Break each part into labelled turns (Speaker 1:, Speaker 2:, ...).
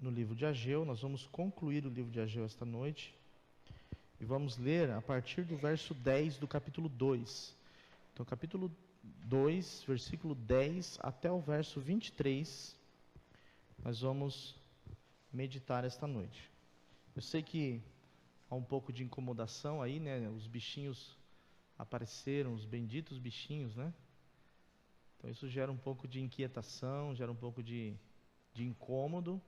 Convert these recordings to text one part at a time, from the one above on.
Speaker 1: no livro de Ageu. Nós vamos concluir o livro de Ageu esta noite. E vamos ler a partir do verso 10 do capítulo 2. Então, capítulo 2, versículo 10 até o verso 23, nós vamos meditar esta noite. Eu sei que há um pouco de incomodação aí, né? Os bichinhos apareceram, os benditos bichinhos, né? Então isso gera um pouco de inquietação, gera um pouco de incômodo,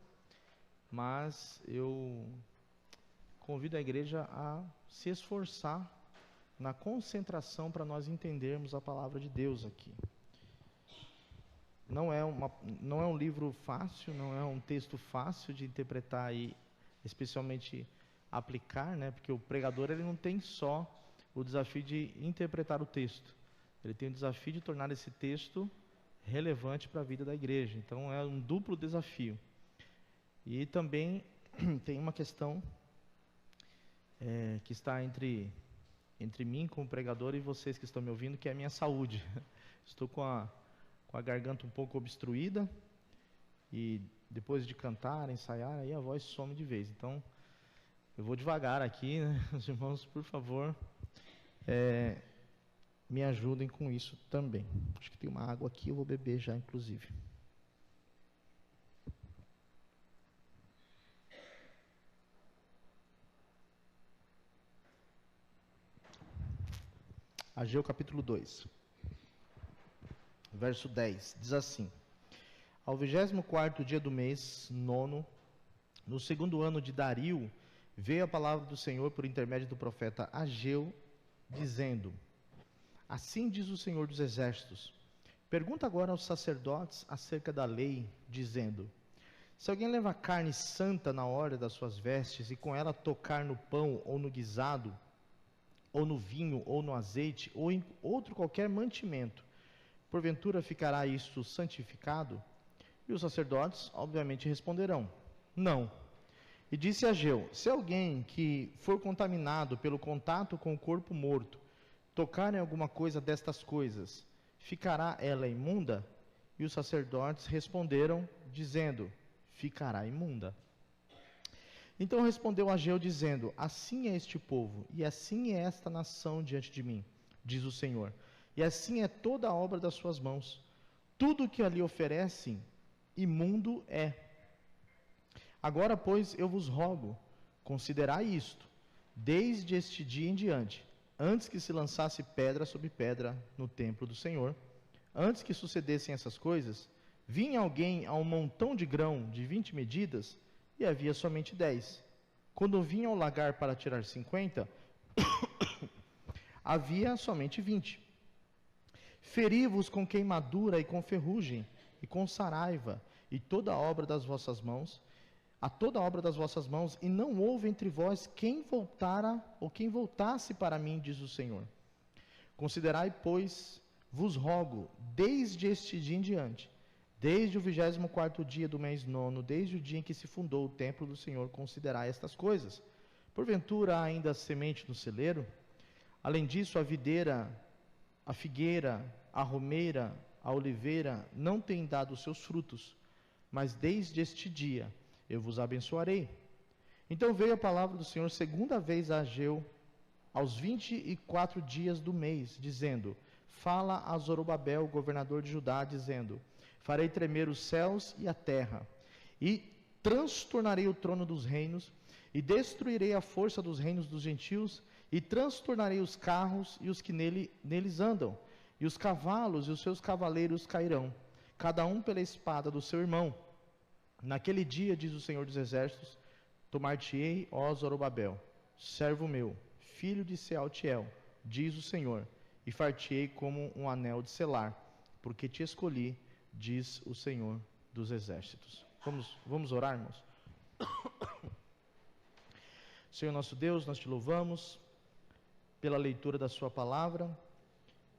Speaker 1: mas eu convido a igreja a se esforçar na concentração para nós entendermos a palavra de Deus aqui. Não é um livro fácil, não é um texto fácil de interpretar e especialmente aplicar, né? Porque o pregador ele não tem só o desafio de interpretar o texto, ele tem o desafio de tornar esse texto relevante para a vida da igreja. Então é um duplo desafio. E também tem uma questão que está entre mim como pregador e vocês que estão me ouvindo, que é a minha saúde. Estou com a garganta um pouco obstruída e depois de cantar, ensaiar, aí a voz some de vez. Então eu vou devagar aqui, né? Os irmãos, por favor, me ajudem com isso também. Acho que tem uma água aqui, eu vou beber já, inclusive. Ageu capítulo 2, verso 10, diz assim: Ao 24º dia do mês, nono, no segundo ano de Dario, veio a palavra do Senhor por intermédio do profeta Ageu, dizendo: Assim diz o Senhor dos Exércitos, pergunta agora aos sacerdotes acerca da lei, dizendo: Se alguém leva carne santa na hora das suas vestes, e com ela tocar no pão ou no guisado, ou no vinho, ou no azeite, ou em outro qualquer mantimento, porventura ficará isto santificado? E os sacerdotes, obviamente, responderão: Não. E disse Ageu: Se alguém que for contaminado pelo contato com o corpo morto, tocar em alguma coisa destas coisas, ficará ela imunda? E os sacerdotes responderam, dizendo: Ficará imunda. Então respondeu Ageu, dizendo: Assim é este povo, e assim é esta nação diante de mim, diz o Senhor, e assim é toda a obra das suas mãos. Tudo o que ali oferecem, imundo é. Agora, pois, eu vos rogo, considerai isto, desde este dia em diante, antes que se lançasse pedra sobre pedra no templo do Senhor, antes que sucedessem essas coisas, vinha alguém a um montão de grão de 20 medidas, e havia somente 10. Quando vinha ao lagar para tirar 50, havia somente 20. Feri-vos com queimadura e com ferrugem, e com saraiva, e toda a obra das vossas mãos, a toda a obra das vossas mãos, e não houve entre vós quem voltara, ou quem voltasse para mim, diz o Senhor. Considerai, pois, vos rogo, desde este dia em diante, desde o 24º dia do mês nono, desde o dia em que se fundou o templo do Senhor, considerai estas coisas. Porventura há ainda semente no celeiro? Além disso, a videira, a figueira, a romeira, a oliveira não têm dado os seus frutos, mas desde este dia eu vos abençoarei. Então veio a palavra do Senhor segunda vez a Ageu, aos 24 dias do mês, dizendo: Fala a Zorobabel, governador de Judá, dizendo: Farei tremer os céus e a terra, e transtornarei o trono dos reinos, e destruirei a força dos reinos dos gentios, e transtornarei os carros e os que neles andam, e os cavalos e os seus cavaleiros cairão, cada um pela espada do seu irmão. Naquele dia, diz o Senhor dos Exércitos, tomar-te-ei, ó Zorobabel, servo meu, filho de Sealtiel, diz o Senhor, e far-te-ei como um anel de selar, porque te escolhi, diz o Senhor dos Exércitos. Vamos orar, irmãos? Senhor nosso Deus, nós te louvamos pela leitura da sua palavra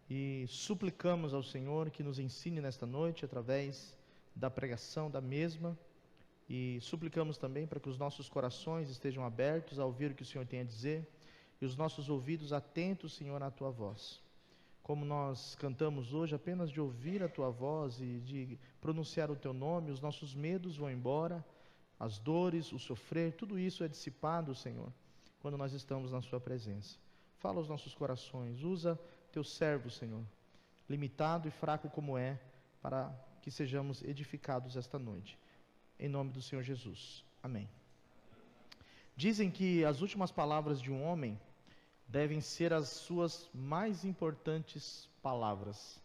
Speaker 1: e suplicamos ao Senhor que nos ensine nesta noite através da pregação da mesma, e suplicamos também para que os nossos corações estejam abertos a ouvir o que o Senhor tem a dizer e os nossos ouvidos atentos, Senhor, à tua voz. Como nós cantamos hoje, apenas de ouvir a tua voz e de pronunciar o teu nome, os nossos medos vão embora, as dores, o sofrer, tudo isso é dissipado, Senhor, quando nós estamos na sua presença. Fala aos nossos corações, usa teu servo, Senhor, limitado e fraco como é, para que sejamos edificados esta noite. Em nome do Senhor Jesus. Amém. Dizem que as últimas palavras de um homem devem ser as suas mais importantes palavras.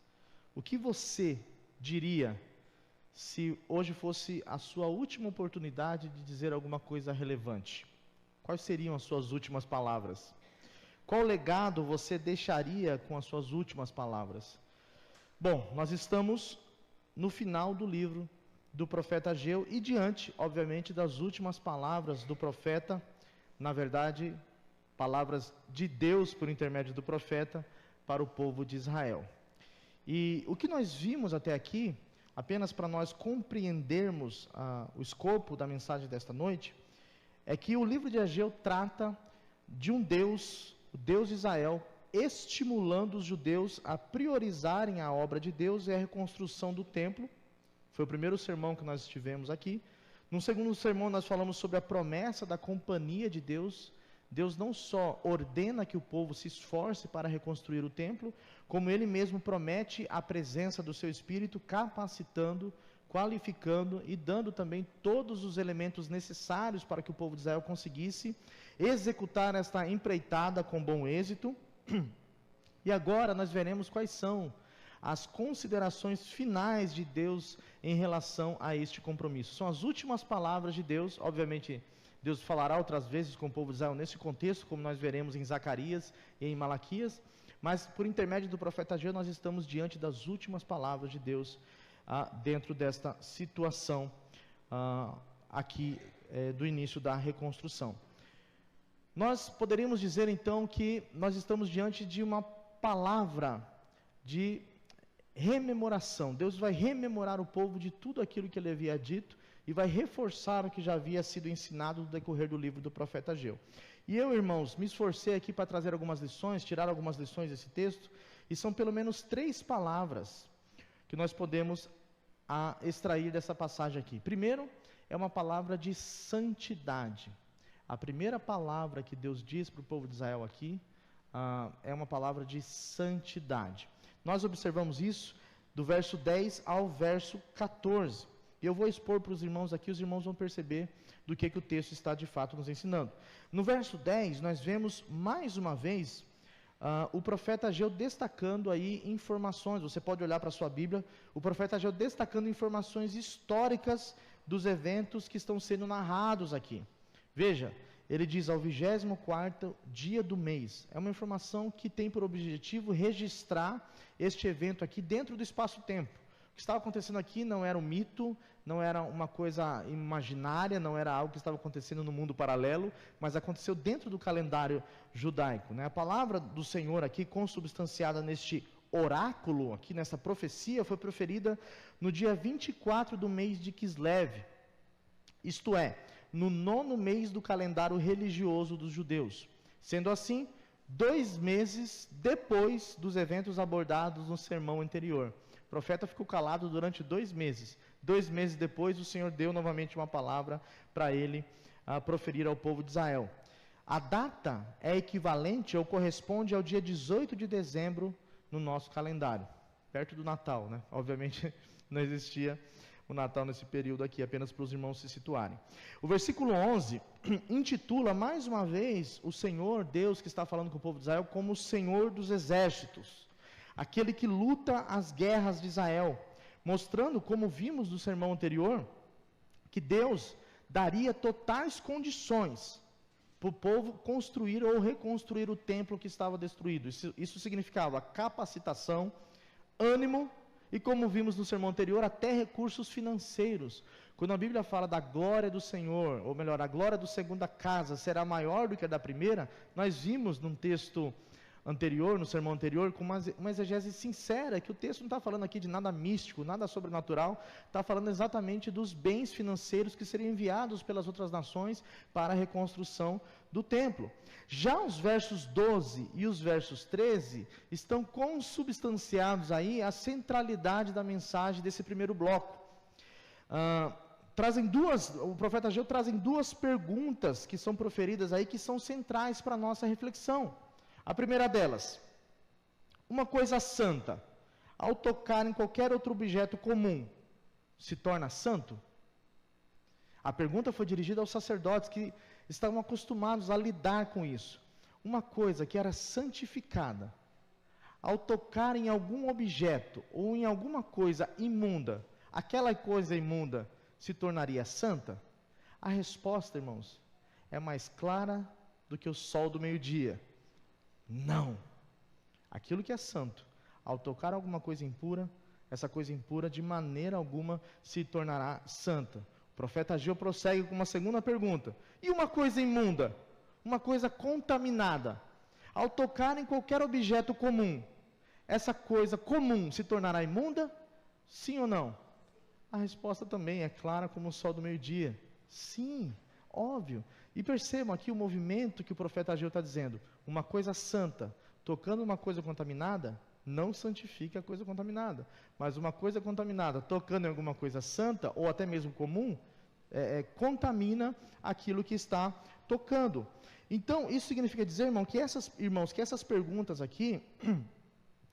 Speaker 1: O que você diria se hoje fosse a sua última oportunidade de dizer alguma coisa relevante? Quais seriam as suas últimas palavras? Qual legado você deixaria com as suas últimas palavras? Bom, nós estamos no final do livro do profeta Ageu e diante, obviamente, das últimas palavras do profeta, na verdade, palavras de Deus por intermédio do profeta para o povo de Israel. E o que nós vimos até aqui, apenas para nós compreendermos o escopo da mensagem desta noite, é que o livro de Ageu trata de um Deus, o Deus de Israel, estimulando os judeus a priorizarem a obra de Deus e a reconstrução do templo. Foi o primeiro sermão que nós tivemos aqui. No segundo sermão nós falamos sobre a promessa da companhia de Deus. Deus não só ordena que o povo se esforce para reconstruir o templo, como Ele mesmo promete a presença do seu Espírito, capacitando, qualificando e dando também todos os elementos necessários para que o povo de Israel conseguisse executar esta empreitada com bom êxito. E agora nós veremos quais são as considerações finais de Deus em relação a este compromisso. São as últimas palavras de Deus. Obviamente, Deus falará outras vezes com o povo de Israel nesse contexto, como nós veremos em Zacarias e em Malaquias, mas por intermédio do profeta Ageu nós estamos diante das últimas palavras de Deus dentro desta situação aqui do início da reconstrução. Nós poderíamos dizer então que nós estamos diante de uma palavra de rememoração. Deus vai rememorar o povo de tudo aquilo que ele havia dito e vai reforçar o que já havia sido ensinado no decorrer do livro do profeta Ageu. E eu, irmãos, me esforcei aqui para trazer algumas lições, tirar algumas lições desse texto, e são pelo menos 3 palavras que nós podemos extrair dessa passagem aqui. Primeiro, é uma palavra de santidade. A primeira palavra que Deus diz para o povo de Israel aqui é uma palavra de santidade. Nós observamos isso do verso 10 ao verso 14. E eu vou expor para os irmãos aqui, os irmãos vão perceber do que o texto está de fato nos ensinando. No verso 10, nós vemos mais uma vez o profeta Ageu destacando aí informações. Você pode olhar para a sua Bíblia, o profeta Ageu destacando informações históricas dos eventos que estão sendo narrados aqui. Veja, ele diz ao 24º dia do mês. É uma informação que tem por objetivo registrar este evento aqui dentro do espaço-tempo. O que estava acontecendo aqui não era um mito, não era uma coisa imaginária, não era algo que estava acontecendo no mundo paralelo, mas aconteceu dentro do calendário judaico, né? A palavra do Senhor aqui, consubstanciada neste oráculo, aqui nessa profecia, foi proferida no dia 24 do mês de Kislev, isto é, no 9º mês do calendário religioso dos judeus. Sendo assim, 2 meses depois dos eventos abordados no sermão anterior. O profeta ficou calado durante 2 meses. 2 meses depois, o Senhor deu novamente uma palavra para ele proferir ao povo de Israel. A data é equivalente ou corresponde ao dia 18 de dezembro no nosso calendário, perto do Natal, né? Obviamente não existia o Natal nesse período aqui, apenas para os irmãos se situarem. O versículo 11 intitula mais uma vez o Senhor, Deus que está falando com o povo de Israel, como o Senhor dos exércitos, aquele que luta as guerras de Israel, mostrando, como vimos no sermão anterior, que Deus daria totais condições para o povo construir ou reconstruir o templo que estava destruído. Isso significava capacitação, ânimo e, como vimos no sermão anterior, até recursos financeiros. Quando a Bíblia fala da glória do Senhor, ou melhor, a glória da segunda casa será maior do que a da primeira, nós vimos num texto anterior, no sermão anterior, com uma exegese sincera, que o texto não está falando aqui de nada místico, nada sobrenatural, está falando exatamente dos bens financeiros que seriam enviados pelas outras nações para a reconstrução do templo. Já os versos 12 e os versos 13 estão consubstanciados aí a centralidade da mensagem desse primeiro bloco. o profeta Ageu trazem duas perguntas que são proferidas aí, que são centrais para a nossa reflexão. A primeira delas: uma coisa santa, ao tocar em qualquer outro objeto comum, se torna santo? A pergunta foi dirigida aos sacerdotes que estavam acostumados a lidar com isso. Uma coisa que era santificada, ao tocar em algum objeto ou em alguma coisa imunda, aquela coisa imunda se tornaria santa? A resposta, irmãos, é mais clara do que o sol do meio-dia. Não. Aquilo que é santo, ao tocar alguma coisa impura, essa coisa impura de maneira alguma se tornará santa. O profeta Ageu prossegue com uma segunda pergunta: e uma coisa imunda, uma coisa contaminada, ao tocar em qualquer objeto comum, essa coisa comum se tornará imunda? Sim ou não? A resposta também é clara como o sol do meio-dia. Sim, óbvio. E percebam aqui o movimento que o profeta Ageu está dizendo: uma coisa santa, tocando uma coisa contaminada, não santifica a coisa contaminada. Mas uma coisa contaminada, tocando em alguma coisa santa, ou até mesmo comum, contamina aquilo que está tocando. Então, isso significa dizer, irmãos, que essas perguntas aqui,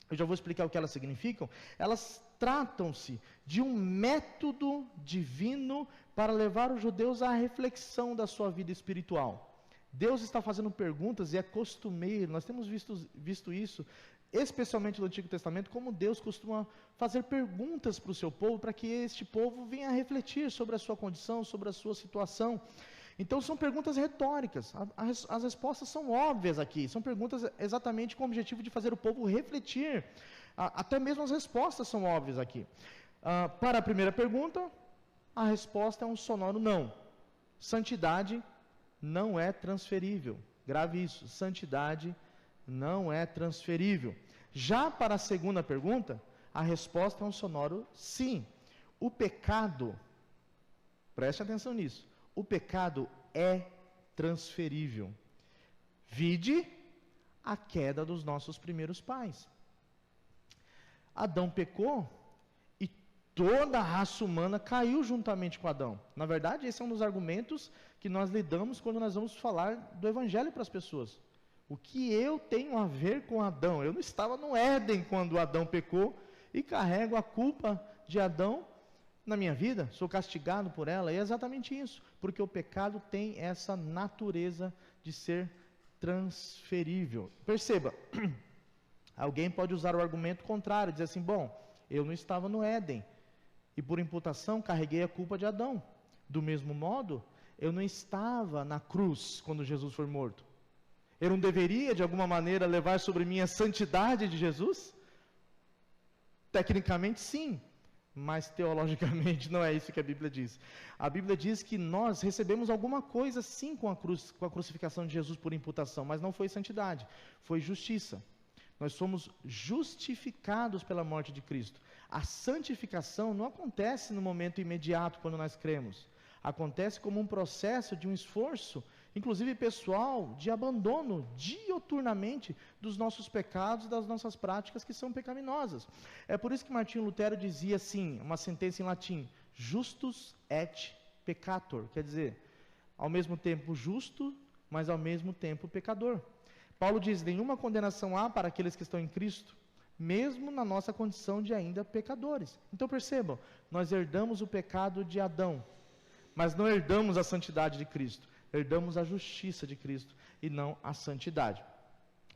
Speaker 1: eu já vou explicar o que elas significam, elas tratam-se de um método divino para levar os judeus à reflexão da sua vida espiritual. Deus está fazendo perguntas, e é costumeiro, nós temos visto isso, especialmente no Antigo Testamento, como Deus costuma fazer perguntas para o seu povo, para que este povo venha a refletir sobre a sua condição, sobre a sua situação. Então são perguntas retóricas, as respostas são óbvias aqui, são perguntas exatamente com o objetivo de fazer o povo refletir, até mesmo as respostas são óbvias aqui. Para a primeira pergunta, a resposta é um sonoro não. Santidade não é transferível, grave isso, santidade não é transferível. Já para a segunda pergunta, a resposta é um sonoro sim. O pecado, preste atenção nisso, o pecado é transferível. Vide a queda dos nossos primeiros pais. Adão pecou e toda a raça humana caiu juntamente com Adão. Na verdade, esse é um dos argumentos que nós lidamos quando nós vamos falar do Evangelho para as pessoas. O que eu tenho a ver com Adão? Eu não estava no Éden quando Adão pecou e carrego a culpa de Adão na minha vida, sou castigado por ela. E é exatamente isso, porque o pecado tem essa natureza de ser transferível. Perceba, alguém pode usar o argumento contrário, dizer assim: bom, eu não estava no Éden e por imputação carreguei a culpa de Adão. Do mesmo modo, eu não estava na cruz quando Jesus foi morto. Eu não deveria, de alguma maneira, levar sobre mim a santidade de Jesus? Tecnicamente, sim, mas teologicamente não é isso que a Bíblia diz. A Bíblia diz que nós recebemos alguma coisa, sim, com a crucificação de Jesus por imputação, mas não foi santidade, foi justiça. Nós somos justificados pela morte de Cristo. A santificação não acontece no momento imediato, quando nós cremos. Acontece como um processo de um esforço, inclusive pessoal, de abandono dioturnamente dos nossos pecados, das nossas práticas que são pecaminosas. É por isso que Martinho Lutero dizia assim, uma sentença em latim: justus et peccator, quer dizer, ao mesmo tempo justo, mas ao mesmo tempo pecador. Paulo diz: nenhuma condenação há para aqueles que estão em Cristo, mesmo na nossa condição de ainda pecadores. Então percebam, nós herdamos o pecado de Adão, mas não herdamos a santidade de Cristo, herdamos a justiça de Cristo e não a santidade.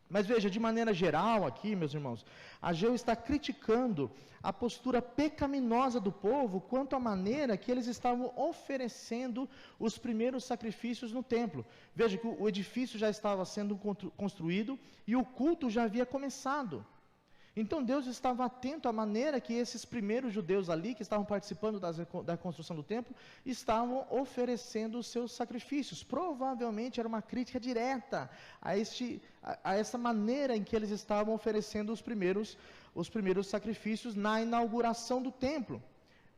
Speaker 1: Mas veja, de maneira geral aqui, meus irmãos, Ageu está criticando a postura pecaminosa do povo quanto à maneira que eles estavam oferecendo os primeiros sacrifícios no templo. Veja que o edifício já estava sendo construído e o culto já havia começado. Então Deus estava atento à maneira que esses primeiros judeus ali, que estavam participando da construção do templo, estavam oferecendo os seus sacrifícios. Provavelmente era uma crítica direta a essa maneira em que eles estavam oferecendo os primeiros sacrifícios na inauguração do templo.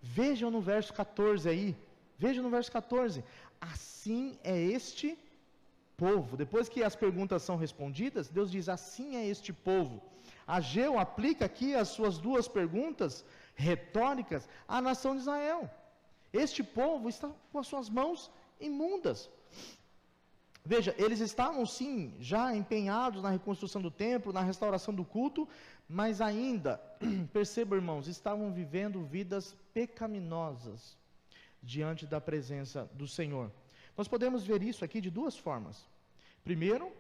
Speaker 1: Vejam no verso 14 aí, vejam no verso 14, assim é este povo. Depois que as perguntas são respondidas, Deus diz: assim é este povo. Ageu aplica aqui as suas duas perguntas retóricas à nação de Israel. Este povo está com as suas mãos imundas. Veja, eles estavam sim já empenhados na reconstrução do templo, na restauração do culto, mas ainda, perceba, irmãos, estavam vivendo vidas pecaminosas diante da presença do Senhor. Nós podemos ver isso aqui de duas formas. Primeiro,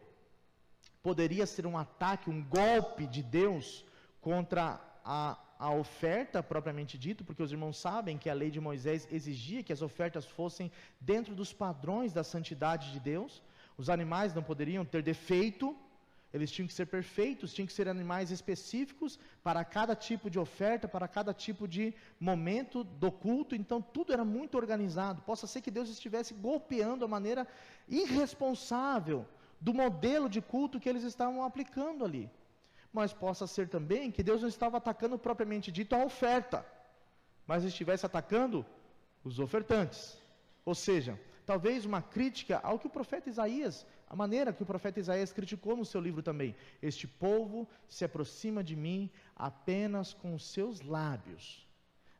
Speaker 1: poderia ser um ataque, um golpe de Deus contra a oferta propriamente dito, porque os irmãos sabem que a lei de Moisés exigia que as ofertas fossem dentro dos padrões da santidade de Deus. Os animais não poderiam ter defeito, eles tinham que ser perfeitos, tinham que ser animais específicos para cada tipo de oferta, para cada tipo de momento do culto. Então tudo era muito organizado. Possa ser que Deus estivesse golpeando a maneira irresponsável do modelo de culto que eles estavam aplicando ali. Mas possa ser também que Deus não estava atacando propriamente dito a oferta, mas estivesse atacando os ofertantes. Ou seja, talvez uma crítica ao que o profeta Isaías, a maneira que o profeta Isaías criticou no seu livro também. Este povo se aproxima de mim apenas com os seus lábios,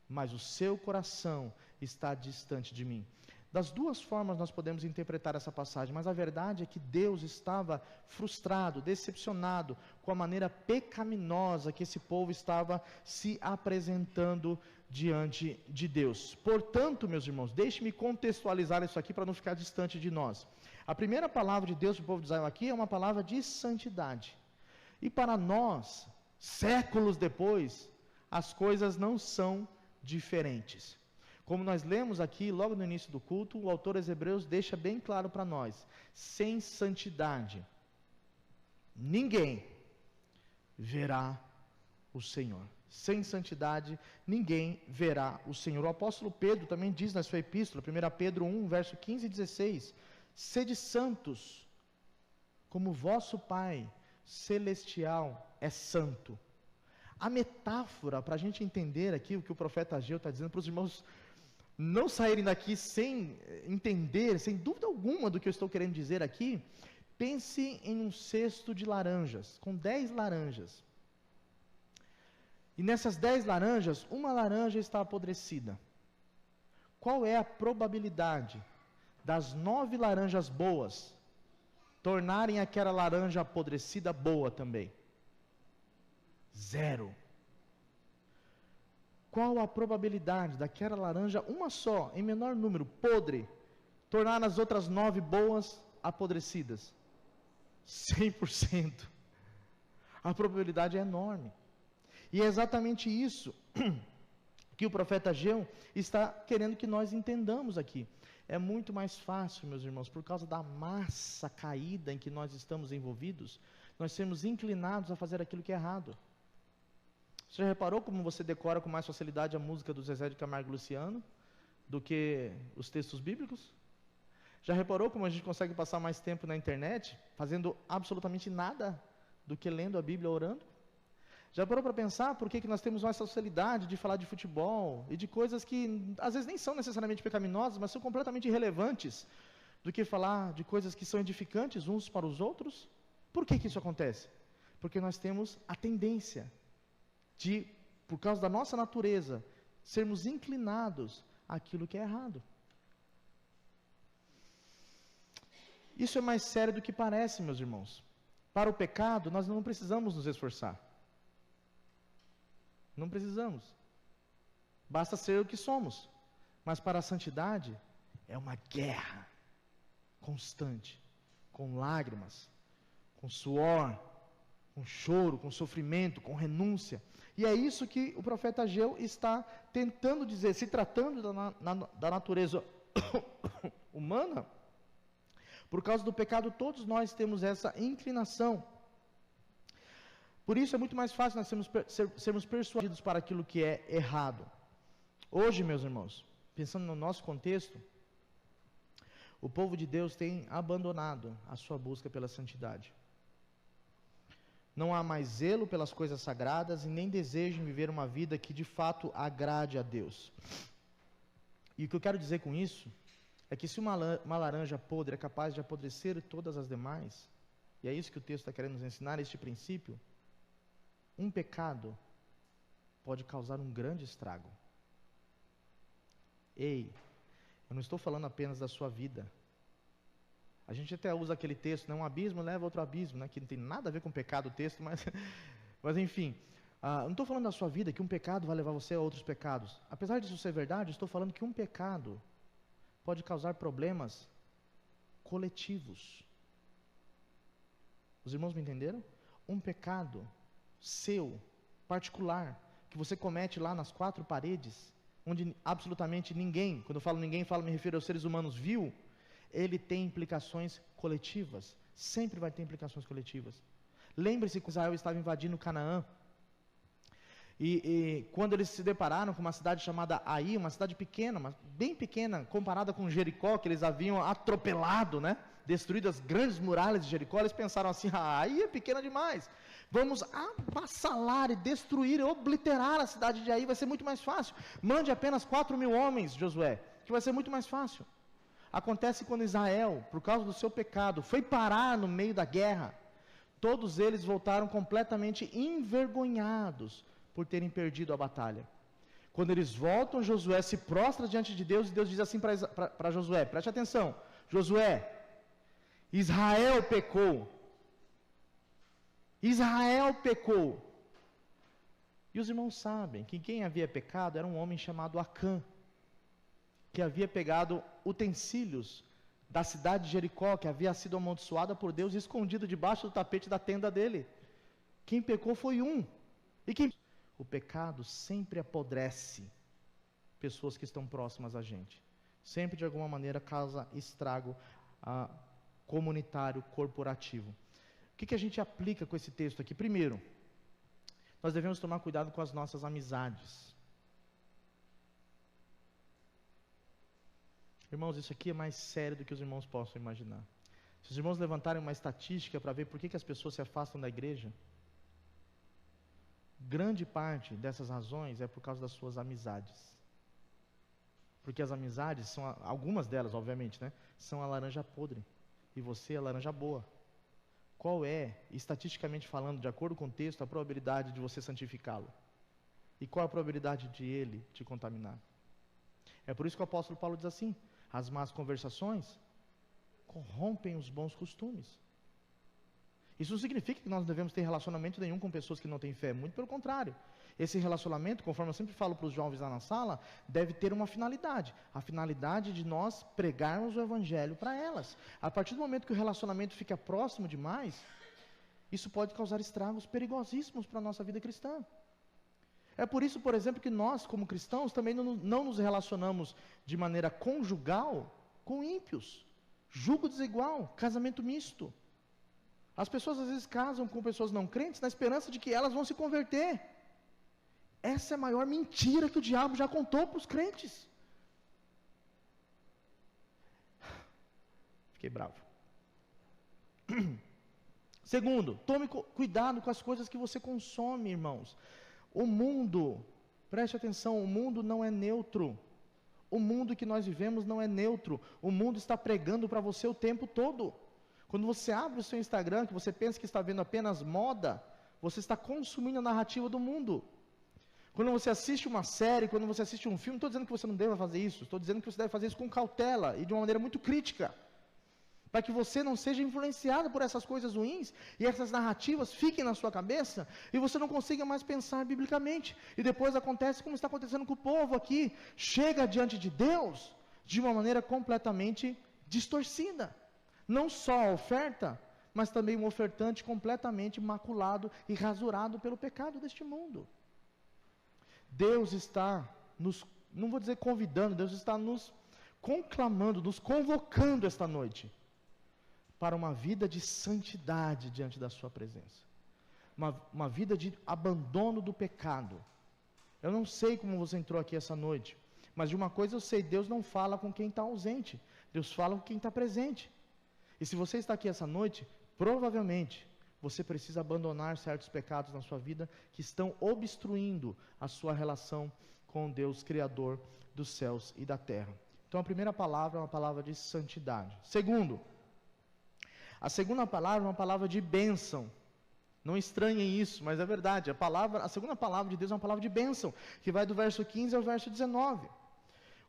Speaker 1: mas o seu coração está distante de mim. Das duas formas nós podemos interpretar essa passagem, mas a verdade é que Deus estava frustrado, decepcionado com a maneira pecaminosa que esse povo estava se apresentando diante de Deus. Portanto, meus irmãos, deixe-me contextualizar isso aqui para não ficar distante de nós. A primeira palavra de Deus para o povo de Israel aqui é uma palavra de santidade. E para nós, séculos depois, as coisas não são diferentes. Como nós lemos aqui, logo no início do culto, o autor aos Hebreus deixa bem claro para nós: sem santidade, ninguém verá o Senhor. Sem santidade, ninguém verá o Senhor. O apóstolo Pedro também diz na sua epístola, 1 Pedro 1, verso 15 e 16: sede santos, como vosso Pai celestial é santo. A metáfora, para a gente entender aqui o que o profeta Ageu está dizendo, para os irmãos não saírem daqui sem entender, sem dúvida alguma do que eu estou querendo dizer aqui, pense em um cesto de laranjas, com 10 laranjas. E nessas 10 laranjas, uma laranja está apodrecida. Qual é a probabilidade das 9 laranjas boas tornarem aquela laranja apodrecida boa também? 0. Qual a probabilidade daquela laranja, uma só, em menor número, podre, tornar as outras 9 boas apodrecidas? 100%. A probabilidade é enorme. E é exatamente isso que o profeta Ageu está querendo que nós entendamos aqui. É muito mais fácil, meus irmãos, por causa da massa caída em que nós estamos envolvidos, nós sermos inclinados a fazer aquilo que é errado. Você já reparou como você decora com mais facilidade a música do Zezé de Camargo e Luciano do que os textos bíblicos? Já reparou como a gente consegue passar mais tempo na internet fazendo absolutamente nada do que lendo a Bíblia ou orando? Já parou para pensar por que nós temos mais facilidade de falar de futebol e de coisas que às vezes nem são necessariamente pecaminosas, mas são completamente irrelevantes, do que falar de coisas que são edificantes uns para os outros? Por que isso acontece? Porque nós temos a tendência de, por causa da nossa natureza, sermos inclinados àquilo que é errado. Isso é mais sério do que parece, meus irmãos. Para o pecado, nós não precisamos nos esforçar. Não precisamos. Basta ser o que somos. Mas para a santidade, é uma guerra constante, com lágrimas, com suor, com choro, com sofrimento, com renúncia. E é isso que o profeta Ageu está tentando dizer, se tratando da natureza humana. Por causa do pecado, todos nós temos essa inclinação. Por isso é muito mais fácil nós sermos persuadidos para aquilo que é errado. Hoje, meus irmãos, pensando no nosso contexto, o povo de Deus tem abandonado a sua busca pela santidade. Não há mais zelo pelas coisas sagradas e nem desejo em viver uma vida que de fato agrade a Deus. E o que eu quero dizer com isso é que se uma laranja podre é capaz de apodrecer todas as demais, e é isso que o texto está querendo nos ensinar, este princípio, um pecado pode causar um grande estrago. Ei, eu não estou falando apenas da sua vida. A gente até usa aquele texto, né? Um abismo leva a outro abismo, né? Que não tem nada a ver com pecado o texto, mas enfim. Eu não estou falando da sua vida, que um pecado vai levar você a outros pecados. Apesar disso ser verdade, eu estou falando que um pecado pode causar problemas coletivos. Os irmãos me entenderam? Um pecado seu, particular, que você comete lá nas quatro paredes, onde absolutamente ninguém, quando eu falo ninguém, me refiro aos seres humanos, viu, ele tem implicações coletivas. Sempre vai ter implicações coletivas. Lembre-se que Israel estava invadindo Canaã. E quando eles se depararam com uma cidade chamada Ai, uma cidade pequena, mas bem pequena, comparada com Jericó, que eles haviam atropelado, né? Destruído as grandes muralhas de Jericó, eles pensaram assim, Ai é pequena demais, vamos avassalar e destruir, obliterar a cidade de Ai, vai ser muito mais fácil. Mande apenas 4.000 homens, Josué, que vai ser muito mais fácil. Acontece quando Israel, por causa do seu pecado, foi parar no meio da guerra, todos eles voltaram completamente envergonhados por terem perdido a batalha. Quando eles voltam, Josué se prostra diante de Deus, e Deus diz assim para Josué, preste atenção, Josué, Israel pecou. Israel pecou. E os irmãos sabem que quem havia pecado era um homem chamado Acã, que havia pegado utensílios da cidade de Jericó, que havia sido amaldiçoada por Deus, e escondido debaixo do tapete da tenda dele. Quem pecou foi um. E quem... O pecado sempre apodrece pessoas que estão próximas a gente. Sempre, de alguma maneira, causa estrago comunitário, corporativo. O que a gente aplica com esse texto aqui? Primeiro, nós devemos tomar cuidado com as nossas amizades. Irmãos, isso aqui é mais sério do que os irmãos possam imaginar. Se os irmãos levantarem uma estatística para ver por que as pessoas se afastam da igreja, grande parte dessas razões é por causa das suas amizades. Porque as amizades são, algumas delas, obviamente, né, são a laranja podre, e você é a laranja boa. Qual é, estatisticamente falando, de acordo com o texto, a probabilidade de você santificá-lo? E qual a probabilidade de ele te contaminar? É por isso que o apóstolo Paulo diz assim, as más conversações corrompem os bons costumes. Isso não significa que nós não devemos ter relacionamento nenhum com pessoas que não têm fé, muito pelo contrário. Esse relacionamento, conforme eu sempre falo para os jovens lá na sala, deve ter uma finalidade. A finalidade de nós pregarmos o evangelho para elas. A partir do momento que o relacionamento fica próximo demais, isso pode causar estragos perigosíssimos para a nossa vida cristã. É por isso, por exemplo, que nós, como cristãos, também não nos relacionamos de maneira conjugal com ímpios. Julgo desigual, casamento misto. As pessoas às vezes casam com pessoas não crentes na esperança de que elas vão se converter. Essa é a maior mentira que o diabo já contou para os crentes. Fiquei bravo. Segundo, tome cuidado com as coisas que você consome, irmãos. O mundo, preste atenção, o mundo não é neutro. O mundo que nós vivemos não é neutro. O mundo está pregando para você o tempo todo. Quando você abre o seu Instagram, que você pensa que está vendo apenas moda, você está consumindo a narrativa do mundo. Quando você assiste uma série, quando você assiste um filme, não estou dizendo que você não deva fazer isso, estou dizendo que você deve fazer isso com cautela e de uma maneira muito crítica, para que você não seja influenciado por essas coisas ruins e essas narrativas fiquem na sua cabeça e você não consiga mais pensar biblicamente. E depois acontece como está acontecendo com o povo aqui, chega diante de Deus de uma maneira completamente distorcida. Não só a oferta, mas também um ofertante completamente maculado e rasurado pelo pecado deste mundo. Deus está nos, não vou dizer convidando, Deus está nos conclamando, nos convocando esta noite para uma vida de santidade diante da sua presença. Uma vida de abandono do pecado. Eu não sei como você entrou aqui essa noite, mas de uma coisa eu sei, Deus não fala com quem está ausente, Deus fala com quem está presente. E se você está aqui essa noite, provavelmente você precisa abandonar certos pecados na sua vida que estão obstruindo a sua relação com Deus, Criador dos céus e da terra. Então a primeira palavra é uma palavra de santidade. Segundo, a segunda palavra é uma palavra de bênção. Não estranhem isso, mas é verdade. A segunda palavra de Deus é uma palavra de bênção, que vai do verso 15 ao verso 19.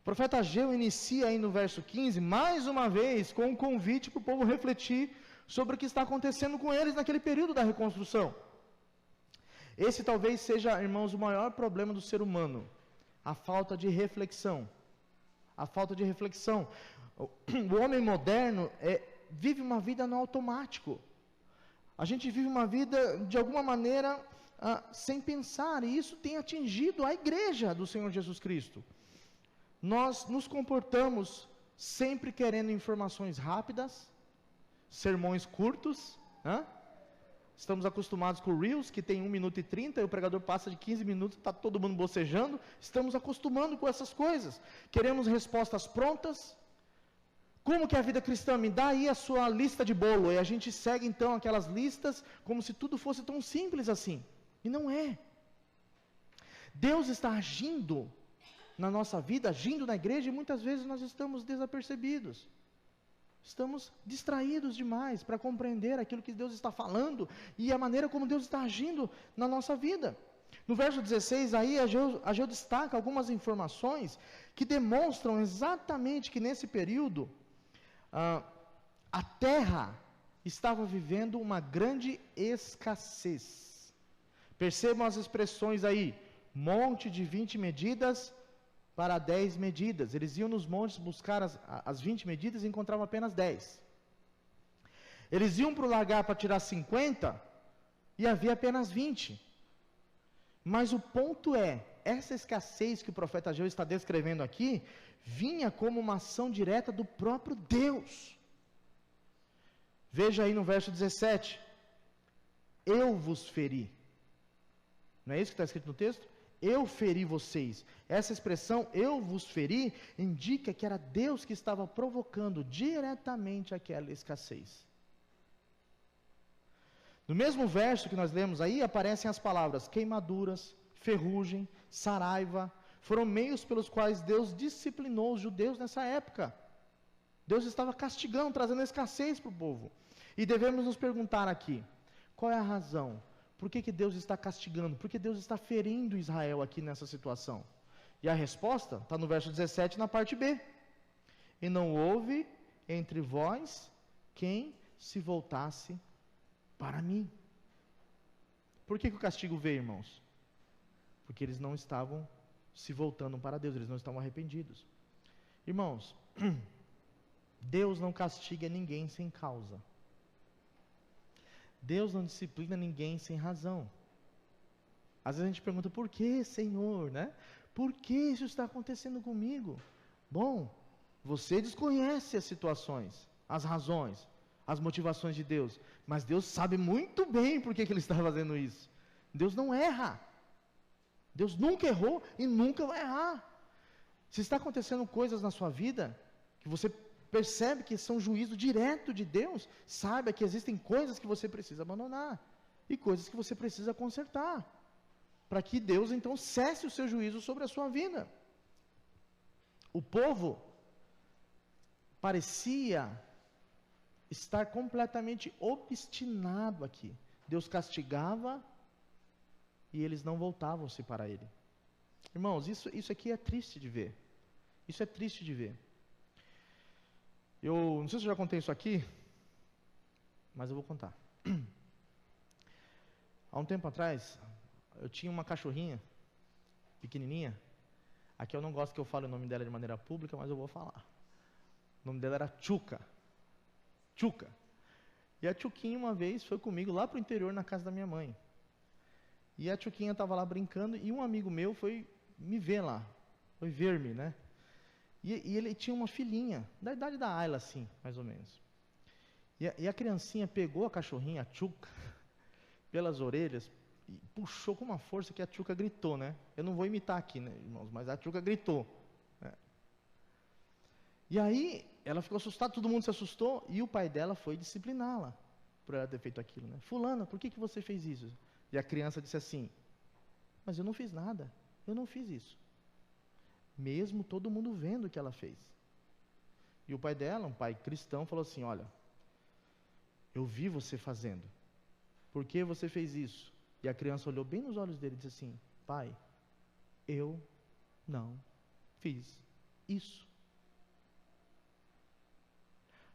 Speaker 1: O profeta Ageu inicia aí no verso 15, mais uma vez, com um convite para o povo refletir sobre o que está acontecendo com eles naquele período da reconstrução. Esse talvez seja, irmãos, o maior problema do ser humano, a falta de reflexão. A falta de reflexão. O homem moderno vive uma vida no automático. A gente vive uma vida, de alguma maneira, sem pensar, e isso tem atingido a igreja do Senhor Jesus Cristo. Nós nos comportamos sempre querendo informações rápidas, sermões curtos, estamos acostumados com o Reels, que tem 1 minuto e 30, e o pregador passa de 15 minutos, está todo mundo bocejando, estamos acostumando com essas coisas, queremos respostas prontas. Como que a vida cristã? Me dá aí a sua lista de bolo, e a gente segue então aquelas listas, como se tudo fosse tão simples assim, e não é. Deus está agindo na nossa vida, agindo na igreja, e muitas vezes nós estamos desapercebidos. Estamos distraídos demais para compreender aquilo que Deus está falando e a maneira como Deus está agindo na nossa vida. No verso 16, aí, Ageu destaca algumas informações que demonstram exatamente que nesse período, a terra estava vivendo uma grande escassez. Percebam as expressões aí, monte de 20 medidas para 10 medidas. Eles iam nos montes buscar as 20 medidas e encontravam apenas 10. Eles iam para o lagar para tirar 50 e havia apenas 20. Mas o ponto é, essa escassez que o profeta Ageu está descrevendo aqui, vinha como uma ação direta do próprio Deus. Veja aí no verso 17, eu vos feri. Não é isso que está escrito no texto? Eu feri vocês. Essa expressão, eu vos feri, indica que era Deus que estava provocando diretamente aquela escassez. No mesmo verso que nós lemos aí, aparecem as palavras queimaduras, ferrugem, saraiva. Foram meios pelos quais Deus disciplinou os judeus nessa época. Deus estava castigando, trazendo escassez para o povo. E devemos nos perguntar aqui, qual é a razão? Por que Deus está castigando? Por que Deus está ferindo Israel aqui nessa situação? E a resposta está no verso 17, na parte B. E não houve entre vós quem se voltasse para mim. Por que o castigo veio, irmãos? Porque eles não estavam se voltando para Deus, eles não estavam arrependidos. Irmãos, Deus não castiga ninguém sem causa. Deus não disciplina ninguém sem razão. Às vezes a gente pergunta, por que, Senhor, né? Por que isso está acontecendo comigo? Bom, você desconhece as situações, as razões, as motivações de Deus, mas Deus sabe muito bem por que Ele está fazendo isso. Deus não erra. Deus nunca errou e nunca vai errar. Se está acontecendo coisas na sua vida, que você percebe que são juízo direto de Deus, saiba que existem coisas que você precisa abandonar, e coisas que você precisa consertar, para que Deus então cesse o seu juízo sobre a sua vida. O povo parecia estar completamente obstinado aqui. Deus castigava, e eles não voltavam-se para Ele. Irmãos, isso aqui é triste de ver. Isso é triste de ver. Eu não sei se eu já contei isso aqui, mas eu vou contar. Há um tempo atrás, eu tinha uma cachorrinha, pequenininha. Aqui eu não gosto que eu fale o nome dela de maneira pública, mas eu vou falar. O nome dela era Tchuca. Tchuca. E a Tchuquinha uma vez foi comigo lá para o interior, na casa da minha mãe. E a Tchuquinha estava lá brincando, e um amigo meu foi me ver lá. Foi ver-me, né? E ele tinha uma filhinha, da idade da Ayla, assim, mais ou menos. E a criancinha pegou a cachorrinha, a Tchuca, pelas orelhas, e puxou com uma força que a Tchuca gritou, né? Eu não vou imitar aqui, né, irmãos, mas a Tchuca gritou. Né? E aí, ela ficou assustada, todo mundo se assustou, e o pai dela foi discipliná-la, por ela ter feito aquilo, né? Fulana, por que você fez isso? E a criança disse assim, mas eu não fiz nada, eu não fiz isso. Mesmo todo mundo vendo o que ela fez. E o pai dela, um pai cristão, falou assim, olha, eu vi você fazendo, por que você fez isso? E a criança olhou bem nos olhos dele e disse assim, pai, eu não fiz isso.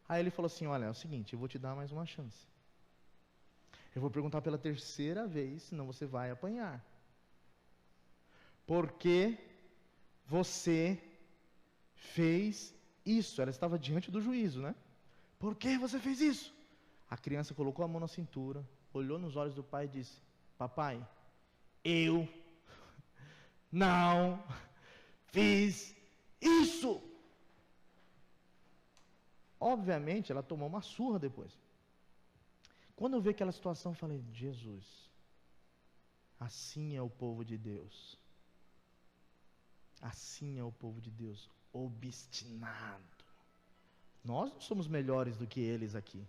Speaker 1: Aí ele falou assim, olha, é o seguinte, eu vou te dar mais uma chance. Eu vou perguntar pela terceira vez, senão você vai apanhar. Porque você fez isso? Ela estava diante do juízo, né? Por que você fez isso? A criança colocou a mão na cintura, olhou nos olhos do pai e disse, papai, eu não fiz isso. Obviamente, ela tomou uma surra depois. Quando eu vi aquela situação, eu falei, Jesus, assim é o povo de Deus. Assim é o povo de Deus, obstinado. Nós não somos melhores do que eles aqui.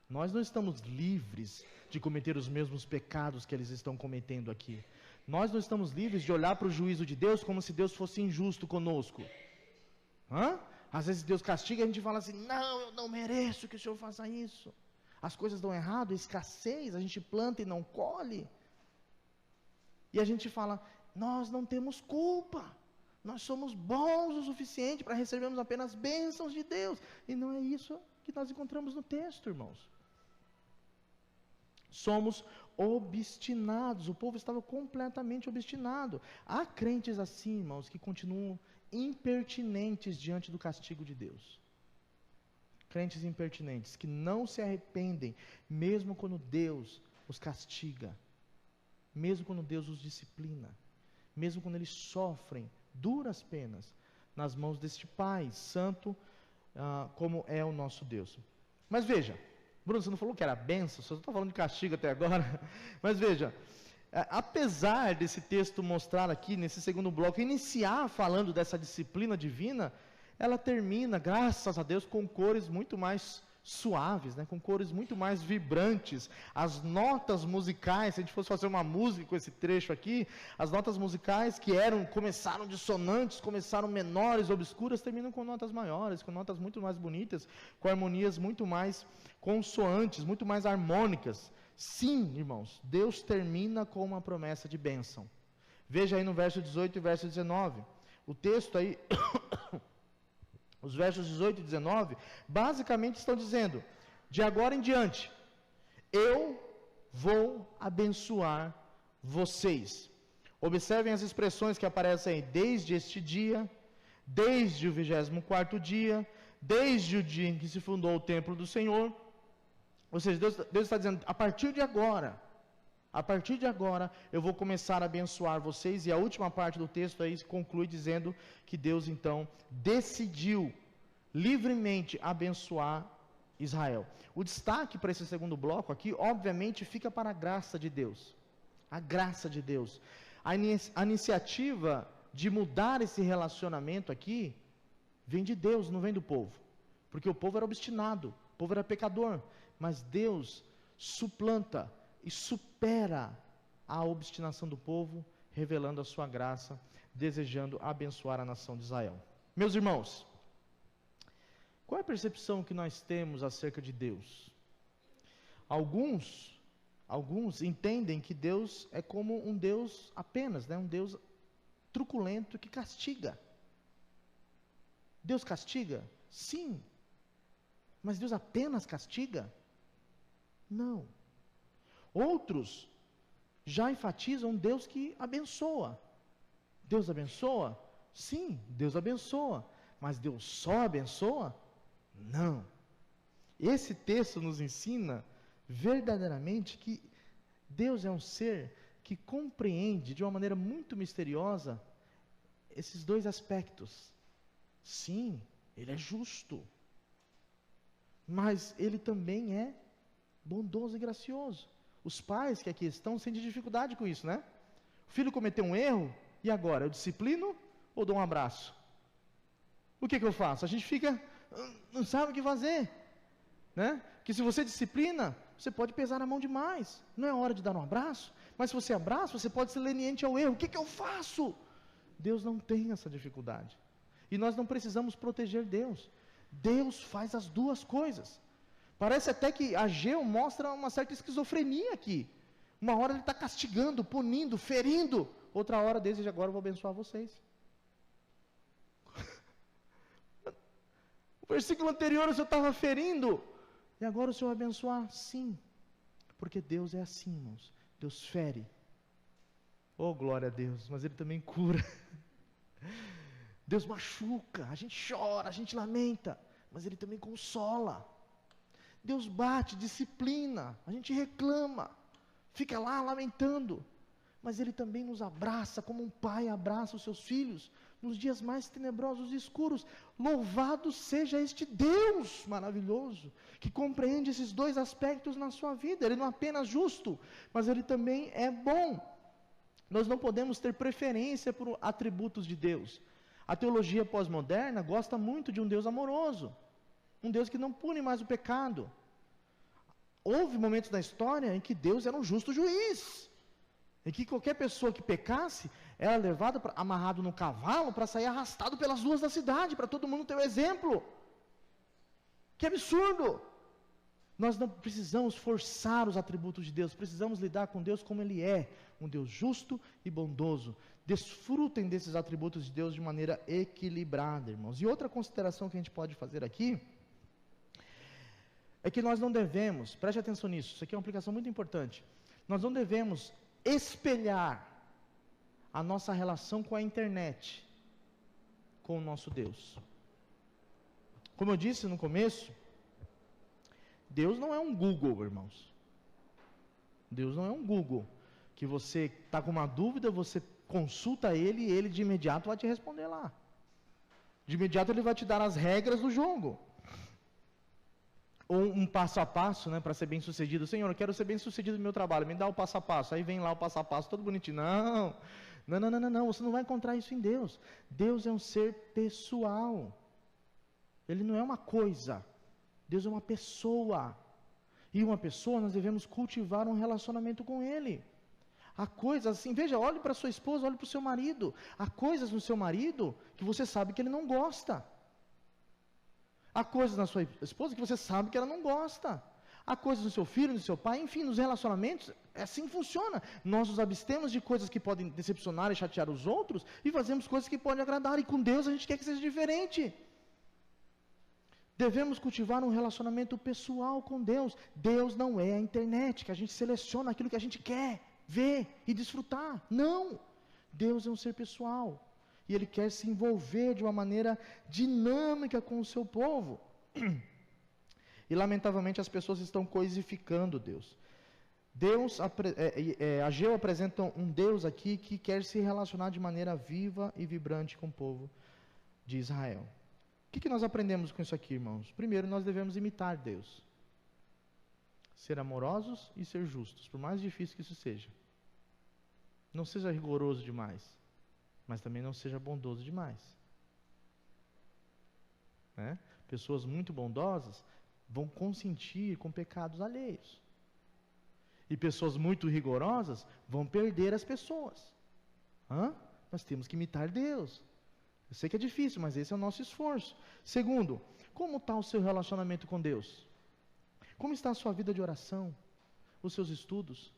Speaker 1: Nós não estamos livres de cometer os mesmos pecados que eles estão cometendo aqui. Nós não estamos livres de olhar para o juízo de Deus como se Deus fosse injusto conosco. Às vezes Deus castiga e a gente fala assim, não, eu não mereço que o Senhor faça isso. As coisas dão errado, escassez, a gente planta e não colhe. E a gente fala, nós não temos culpa. Nós somos bons o suficiente para recebermos apenas bênçãos de Deus. E não é isso que nós encontramos no texto, irmãos. Somos obstinados. O povo estava completamente obstinado. Há crentes assim, irmãos, que continuam impertinentes diante do castigo de Deus. Crentes impertinentes, que não se arrependem, mesmo quando Deus os castiga, mesmo quando Deus os disciplina, mesmo quando eles sofrem duras penas nas mãos deste Pai Santo, como é o nosso Deus. Mas veja, Bruno, você não falou que era bênção, só estou falando de castigo até agora, mas veja, apesar desse texto mostrar aqui, nesse segundo bloco, iniciar falando dessa disciplina divina, ela termina, graças a Deus, com cores muito mais suaves, né? Com cores muito mais vibrantes. As notas musicais, se a gente fosse fazer uma música com esse trecho aqui, as notas musicais que começaram dissonantes, começaram menores, obscuras, terminam com notas maiores, com notas muito mais bonitas, com harmonias muito mais consoantes, muito mais harmônicas. Sim, irmãos, Deus termina com uma promessa de bênção. Veja aí no verso 18 e verso 19. O texto aí... Os versos 18 e 19, basicamente estão dizendo, de agora em diante, eu vou abençoar vocês. Observem as expressões que aparecem aí, desde este dia, desde o 24º dia, desde o dia em que se fundou o templo do Senhor. Ou seja, Deus está dizendo, a partir de agora, eu vou começar a abençoar vocês, e a última parte do texto aí se conclui dizendo que Deus então decidiu livremente abençoar Israel. O destaque para esse segundo bloco aqui, obviamente, fica para a graça de Deus. A graça de Deus. A iniciativa de mudar esse relacionamento aqui, vem de Deus, não vem do povo. Porque o povo era obstinado, o povo era pecador, mas Deus suplanta e supera a obstinação do povo, revelando a sua graça, desejando abençoar a nação de Israel. Meus irmãos, qual é a percepção que nós temos acerca de Deus? Alguns entendem que Deus é como um Deus apenas, um Deus truculento que castiga. Deus castiga? Sim. Mas Deus apenas castiga? Não. Outros já enfatizam um Deus que abençoa. Deus abençoa? Sim, Deus abençoa. Mas Deus só abençoa? Não. Esse texto nos ensina verdadeiramente que Deus é um ser que compreende de uma maneira muito misteriosa esses dois aspectos. Sim, Ele é justo, mas Ele também é bondoso e gracioso. Os pais que aqui estão sentem dificuldade com isso, né? O filho cometeu um erro, e agora? Eu disciplino ou dou um abraço? O que eu faço? A gente fica, não sabe o que fazer, né? Que se você disciplina, você pode pesar a mão demais. Não é hora de dar um abraço, mas se você abraça, você pode ser leniente ao erro. O que eu faço? Deus não tem essa dificuldade. E nós não precisamos proteger Deus. Deus faz as duas coisas. Parece até que Ageu mostra uma certa esquizofrenia aqui. Uma hora ele está castigando, punindo, ferindo. Outra hora, desde agora eu vou abençoar vocês. Versículo anterior o Senhor estava ferindo, e agora o Senhor vai abençoar? Sim, porque Deus é assim, irmãos. Deus fere. Oh, glória a Deus, mas Ele também cura. Deus machuca, a gente chora, a gente lamenta, mas Ele também consola. Deus bate, disciplina, a gente reclama, fica lá lamentando, mas Ele também nos abraça, como um pai abraça os seus filhos, nos dias mais tenebrosos e escuros. Louvado seja este Deus maravilhoso, que compreende esses dois aspectos na sua vida. Ele não é apenas justo, mas Ele também é bom. Nós não podemos ter preferência por atributos de Deus. A teologia pós-moderna gosta muito de um Deus amoroso, um Deus que não pune mais o pecado. Houve momentos na história em que Deus era um justo juiz, em que qualquer pessoa que pecasse era levada, amarrado no cavalo, para sair arrastado pelas ruas da cidade, para todo mundo ter o exemplo. Que absurdo! Nós não precisamos forçar os atributos de Deus, precisamos lidar com Deus como Ele é, um Deus justo e bondoso. Desfrutem desses atributos de Deus de maneira equilibrada, irmãos. E outra consideração que a gente pode fazer aqui, é que nós não devemos, preste atenção nisso, isso aqui é uma aplicação muito importante, nós não devemos espelhar a nossa relação com a internet, com o nosso Deus. Como eu disse no começo, Deus não é um Google, irmãos. Deus não é um Google, que você está com uma dúvida, você consulta Ele e Ele de imediato vai te responder lá. De imediato Ele vai te dar as regras do jogo. Ou um passo a passo, né, para ser bem sucedido. Senhor, eu quero ser bem sucedido no meu trabalho, me dá o passo a passo. Aí vem lá o passo a passo, todo bonitinho. Não, você não vai encontrar isso em Deus. Deus é um ser pessoal. Ele não é uma coisa. Deus é uma pessoa. E uma pessoa, nós devemos cultivar um relacionamento com Ele. Há coisas assim, veja, olhe para sua esposa, olhe para o seu marido. Há coisas no seu marido que você sabe que ele não gosta. Há coisas na sua esposa que você sabe que ela não gosta. Há coisas no seu filho, no seu pai, enfim, nos relacionamentos, assim funciona. Nós nos abstemos de coisas que podem decepcionar e chatear os outros e fazemos coisas que podem agradar. E com Deus a gente quer que seja diferente. Devemos cultivar um relacionamento pessoal com Deus. Deus não é a internet, que a gente seleciona aquilo que a gente quer ver e desfrutar. Não! Deus é um ser pessoal. E Ele quer se envolver de uma maneira dinâmica com o seu povo. E lamentavelmente as pessoas estão coisificando Deus. Ageu apresenta um Deus aqui que quer se relacionar de maneira viva e vibrante com o povo de Israel. O que nós aprendemos com isso aqui, irmãos? Primeiro, nós devemos imitar Deus. Ser amorosos e ser justos, por mais difícil que isso seja. Não seja rigoroso demais, mas também não seja bondoso demais. Né? Pessoas muito bondosas vão consentir com pecados alheios. E pessoas muito rigorosas vão perder as pessoas. Nós temos que imitar Deus. Eu sei que é difícil, mas esse é o nosso esforço. Segundo, como está o seu relacionamento com Deus? Como está a sua vida de oração? Os seus estudos?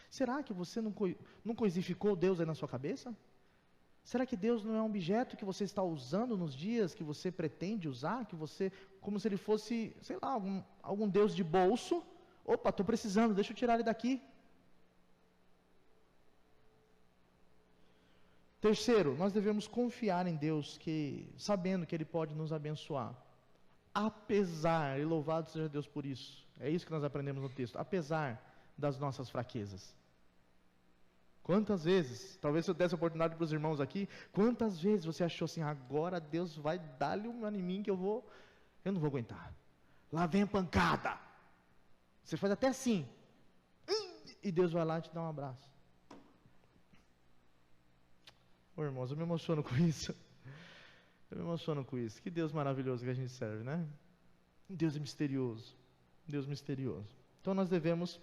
Speaker 1: Será que você não coisificou Deus aí na sua cabeça? Será que Deus não é um objeto que você está usando nos dias que você pretende usar? Que você, como se ele fosse, sei lá, algum Deus de bolso? Opa, estou precisando, deixa eu tirar ele daqui. Terceiro, nós devemos confiar em Deus, sabendo que Ele pode nos abençoar. Apesar, e louvado seja Deus por isso. É isso que nós aprendemos no texto. Apesar das nossas fraquezas. Quantas vezes, talvez se eu desse a oportunidade para os irmãos aqui, quantas vezes você achou assim, agora Deus vai dar-lhe uma em mim que eu não vou aguentar. Lá vem a pancada. Você faz até assim. E Deus vai lá e te dá um abraço. Ô irmãos, eu me emociono com isso. Eu me emociono com isso. Que Deus maravilhoso que a gente serve, né? Deus é misterioso. Deus misterioso. Então nós devemos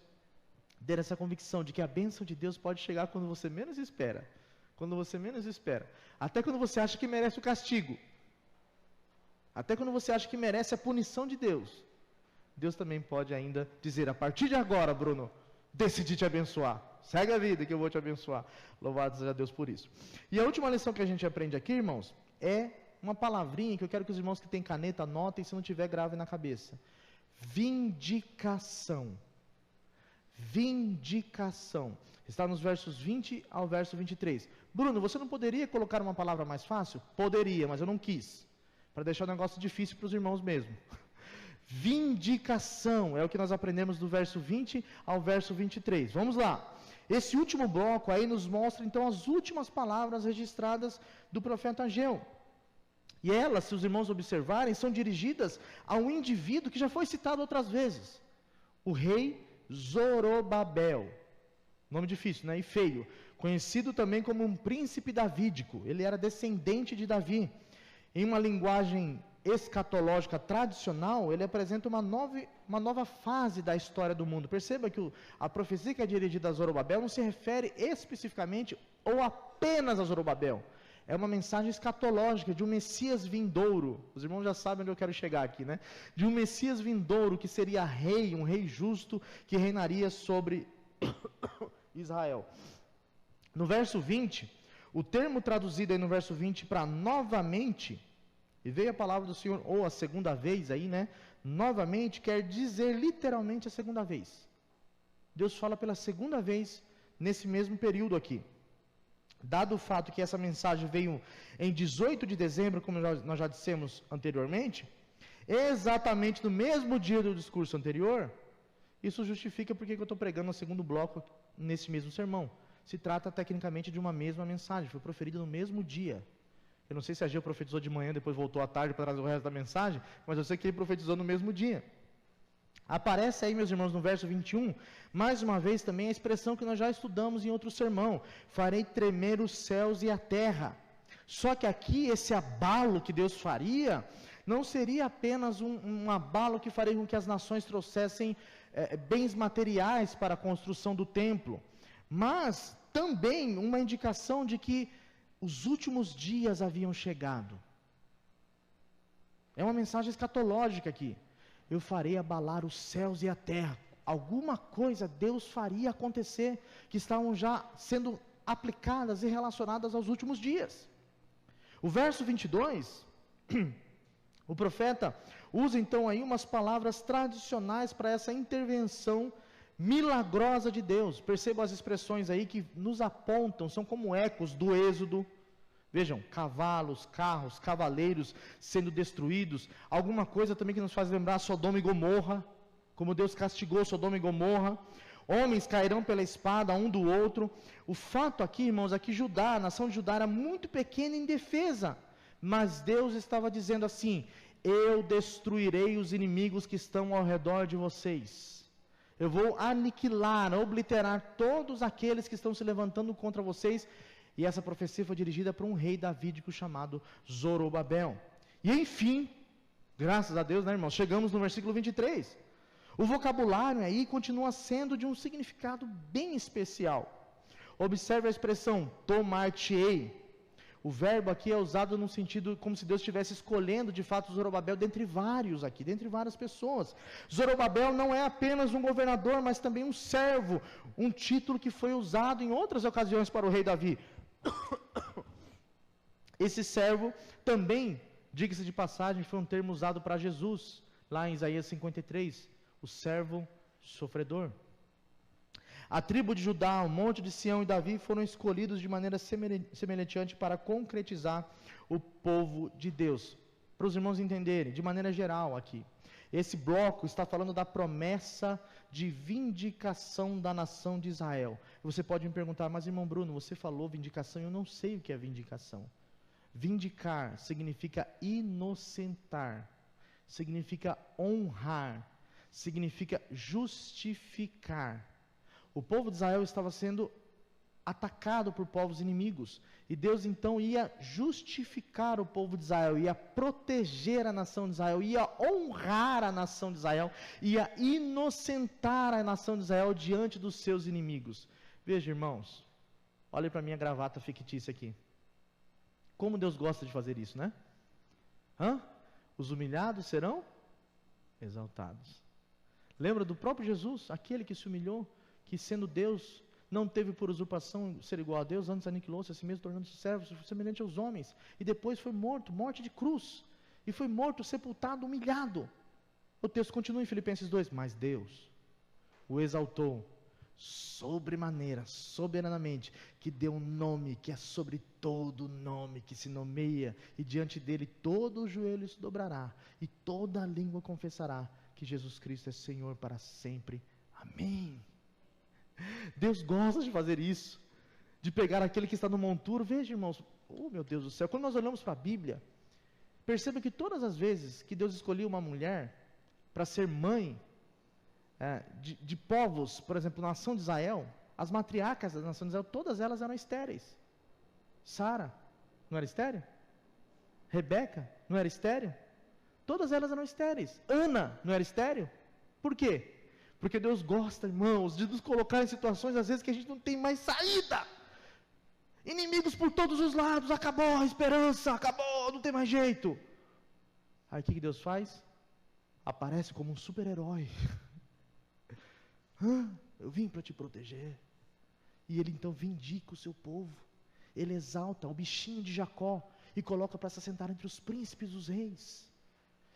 Speaker 1: ter essa convicção de que a bênção de Deus pode chegar quando você menos espera. Quando você menos espera. Até quando você acha que merece o castigo. Até quando você acha que merece a punição de Deus. Deus também pode ainda dizer, a partir de agora, Bruno, decidi te abençoar. Segue a vida que eu vou te abençoar. Louvado seja Deus por isso. E a última lição que a gente aprende aqui, irmãos, é uma palavrinha que eu quero que os irmãos que têm caneta anotem, se não tiver, grave na cabeça. Vindicação. Vindicação. Está nos versos 20 ao verso 23. Bruno, você não poderia colocar uma palavra mais fácil? Poderia, mas eu não quis. Para deixar o negócio difícil para os irmãos mesmo. Vindicação é o que nós aprendemos do verso 20 ao verso 23. Vamos lá. Esse último bloco aí nos mostra então as últimas palavras registradas do profeta Ageu. E elas, se os irmãos observarem, são dirigidas a um indivíduo que já foi citado outras vezes. O rei Zorobabel. Nome difícil, né? E feio. Conhecido também como um príncipe davídico. Ele era descendente de Davi. Em uma linguagem escatológica tradicional, ele apresenta uma nova fase da história do mundo. Perceba que a profecia que é dirigida a Zorobabel não se refere especificamente ou apenas a Zorobabel. É uma mensagem escatológica de um Messias vindouro. Os irmãos já sabem onde eu quero chegar aqui, né? De um Messias vindouro que seria rei, um rei justo, que reinaria sobre Israel. No verso 20, o termo traduzido aí no verso 20 para novamente, e veio a palavra do Senhor, ou a segunda vez aí, né? Novamente quer dizer literalmente a segunda vez. Deus fala pela segunda vez nesse mesmo período aqui. Dado o fato que essa mensagem veio em 18 de dezembro, como nós já dissemos anteriormente, exatamente no mesmo dia do discurso anterior, isso justifica porque eu estou pregando no segundo bloco nesse mesmo sermão. Se trata tecnicamente de uma mesma mensagem, foi proferida no mesmo dia. Eu não sei se Ageu profetizou de manhã, depois voltou à tarde para trazer o resto da mensagem, mas eu sei que ele profetizou no mesmo dia. Aparece aí, meus irmãos, no verso 21, mais uma vez também a expressão que nós já estudamos em outro sermão: farei tremer os céus e a terra. Só que aqui, esse abalo que Deus faria, não seria apenas um abalo que faria com que as nações trouxessem bens materiais para a construção do templo, mas também uma indicação de que os últimos dias haviam chegado. É uma mensagem escatológica aqui. Eu farei abalar os céus e a terra. Alguma coisa Deus faria acontecer, que estavam já sendo aplicadas e relacionadas aos últimos dias. O verso 22, o profeta usa então aí umas palavras tradicionais para essa intervenção milagrosa de Deus. Percebam as expressões aí que nos apontam, são como ecos do Êxodo. Vejam, cavalos, carros, cavaleiros sendo destruídos. Alguma coisa também que nos faz lembrar Sodoma e Gomorra, como Deus castigou Sodoma e Gomorra. Homens cairão pela espada um do outro. O fato aqui, irmãos, é que Judá, a nação de Judá era muito pequena em defesa, mas Deus estava dizendo assim: eu destruirei os inimigos que estão ao redor de vocês. Eu vou aniquilar, obliterar todos aqueles que estão se levantando contra vocês. E essa profecia foi dirigida para um rei davídico chamado Zorobabel. E enfim, graças a Deus, né, irmãos, chegamos no versículo 23. O vocabulário aí continua sendo de um significado bem especial. Observe a expressão tomar-te-ei. O verbo aqui é usado no sentido como se Deus estivesse escolhendo de fato Zorobabel dentre vários aqui, dentre várias pessoas. Zorobabel não é apenas um governador, mas também um servo, um título que foi usado em outras ocasiões para o rei Davi. Esse servo também, diga-se de passagem, foi um termo usado para Jesus, lá em Isaías 53, o servo sofredor. A tribo de Judá, o monte de Sião e Davi foram escolhidos de maneira semelhante para concretizar o povo de Deus. Para os irmãos entenderem, de maneira geral aqui, esse bloco está falando da promessa de vindicação da nação de Israel. Você pode me perguntar, mas irmão Bruno, você falou vindicação, eu não sei o que é vindicação. Vindicar significa inocentar, significa honrar, significa justificar. O povo de Israel estava sendo atacado por povos inimigos, e Deus então ia justificar o povo de Israel, ia proteger a nação de Israel, ia honrar a nação de Israel, ia inocentar a nação de Israel diante dos seus inimigos. Veja, irmãos, olhem para a minha gravata fictícia aqui. Como Deus gosta de fazer isso, né? Os humilhados serão exaltados. Lembra do próprio Jesus, aquele que se humilhou, que sendo Deus, não teve por usurpação ser igual a Deus, antes aniquilou-se a si mesmo, tornando-se servo, semelhante aos homens, e depois foi morto, morte de cruz, e foi morto, sepultado, humilhado. O texto continua em Filipenses 2, mas Deus o exaltou sobremaneira, soberanamente, que deu um nome que é sobre todo nome, que se nomeia, e diante dele todo o joelho se dobrará, e toda a língua confessará que Jesus Cristo é Senhor para sempre. Amém. Deus gosta de fazer isso, de pegar aquele que está no monturo. Veja, irmãos, oh meu Deus do céu, quando nós olhamos para a Bíblia, perceba que todas as vezes que Deus escolheu uma mulher para ser mãe de povos, por exemplo, na nação de Israel, as matriarcas da nação de Israel, todas elas eram estéreis. Sara, não era estéril? Rebeca, não era estéril? Todas elas eram estéreis. Ana, não era estéril? Por quê? Porque Deus gosta, irmãos, de nos colocar em situações, às vezes, que a gente não tem mais saída. Inimigos por todos os lados, acabou a esperança, acabou, não tem mais jeito. Aí o que Deus faz? Aparece como um super-herói. Eu vim para te proteger. E ele então vindica o seu povo. Ele exalta o bichinho de Jacó e coloca para se assentar entre os príncipes dos reis.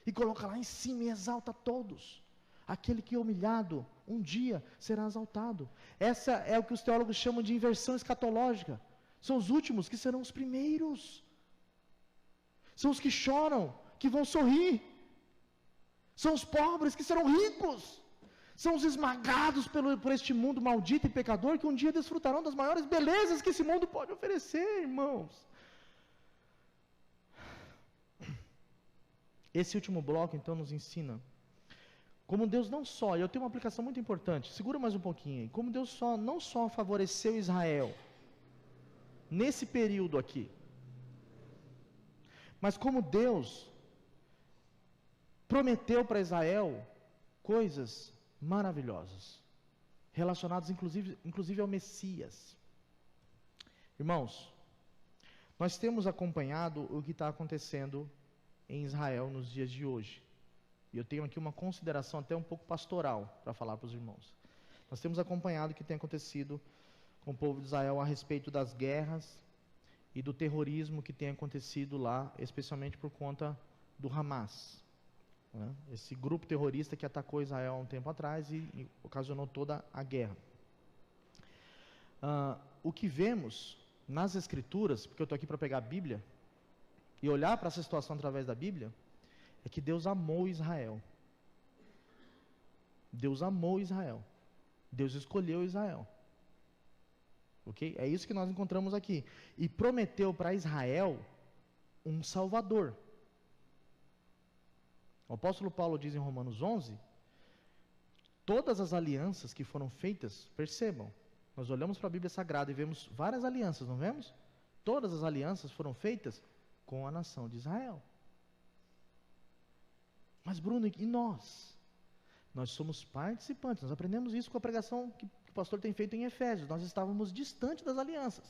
Speaker 1: E coloca lá em cima e exalta todos. Aquele que é humilhado, um dia será exaltado. Essa é o que os teólogos chamam de inversão escatológica. São os últimos que serão os primeiros. São os que choram, que vão sorrir. São os pobres que serão ricos. São os esmagados por este mundo maldito e pecador, que um dia desfrutarão das maiores belezas que esse mundo pode oferecer, irmãos. Esse último bloco, então, nos ensina como Deus não só, e eu tenho uma aplicação muito importante, segura mais um pouquinho aí, como Deus não só favoreceu Israel, nesse período aqui, mas como Deus prometeu para Israel coisas maravilhosas, relacionadas inclusive ao Messias. Irmãos, nós temos acompanhado o que está acontecendo em Israel nos dias de hoje. E eu tenho aqui uma consideração até um pouco pastoral para falar para os irmãos. Nós temos acompanhado o que tem acontecido com o povo de Israel a respeito das guerras e do terrorismo que tem acontecido lá, especialmente por conta do Hamas, né? Esse grupo terrorista que atacou Israel há um tempo atrás e ocasionou toda a guerra. O que vemos nas Escrituras, porque eu estou aqui para pegar a Bíblia e olhar para essa situação através da Bíblia, é que Deus amou Israel. Deus amou Israel. Deus escolheu Israel. Ok? É isso que nós encontramos aqui. E prometeu para Israel um Salvador. O apóstolo Paulo diz em Romanos 11, todas as alianças que foram feitas, percebam, nós olhamos para a Bíblia Sagrada e vemos várias alianças, não vemos? Todas as alianças foram feitas com a nação de Israel. Mas Bruno, e nós? Nós somos participantes, nós aprendemos isso com a pregação que o pastor tem feito em Efésios. Nós estávamos distantes das alianças,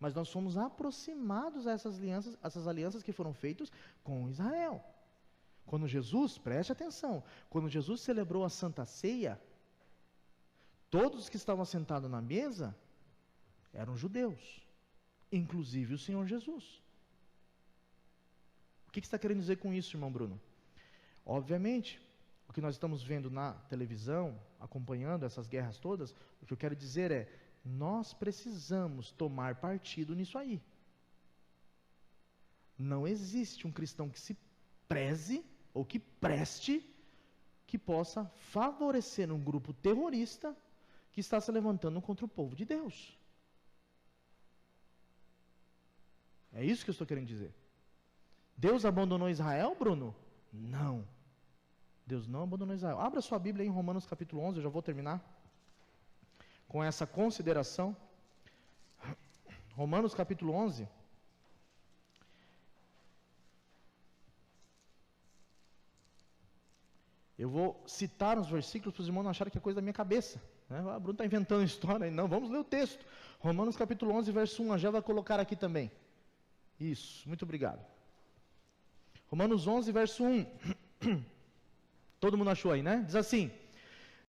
Speaker 1: mas nós fomos aproximados a essas alianças que foram feitas com Israel. Quando Jesus, preste atenção, quando Jesus celebrou a Santa Ceia, todos que estavam sentados na mesa eram judeus, inclusive o Senhor Jesus. O que está querendo dizer com isso, irmão Bruno? Obviamente, o que nós estamos vendo na televisão, acompanhando essas guerras todas, o que eu quero dizer é, nós precisamos tomar partido nisso aí. Não existe um cristão que se preze, ou que preste, que possa favorecer um grupo terrorista que está se levantando contra o povo de Deus. É isso que eu estou querendo dizer. Deus abandonou Israel, Bruno? Não. Deus não abandonou Israel. Abra sua Bíblia em Romanos capítulo 11, eu já vou terminar com essa consideração. Romanos capítulo 11. Eu vou citar os versículos para os irmãos não acharem que é coisa da minha cabeça, né? Ah, Bruno está inventando história. Não, vamos ler o texto. Romanos capítulo 11, verso 1. A Gé vai colocar aqui também. Isso, muito obrigado. Romanos 11, verso 1. Todo mundo achou aí, né? Diz assim: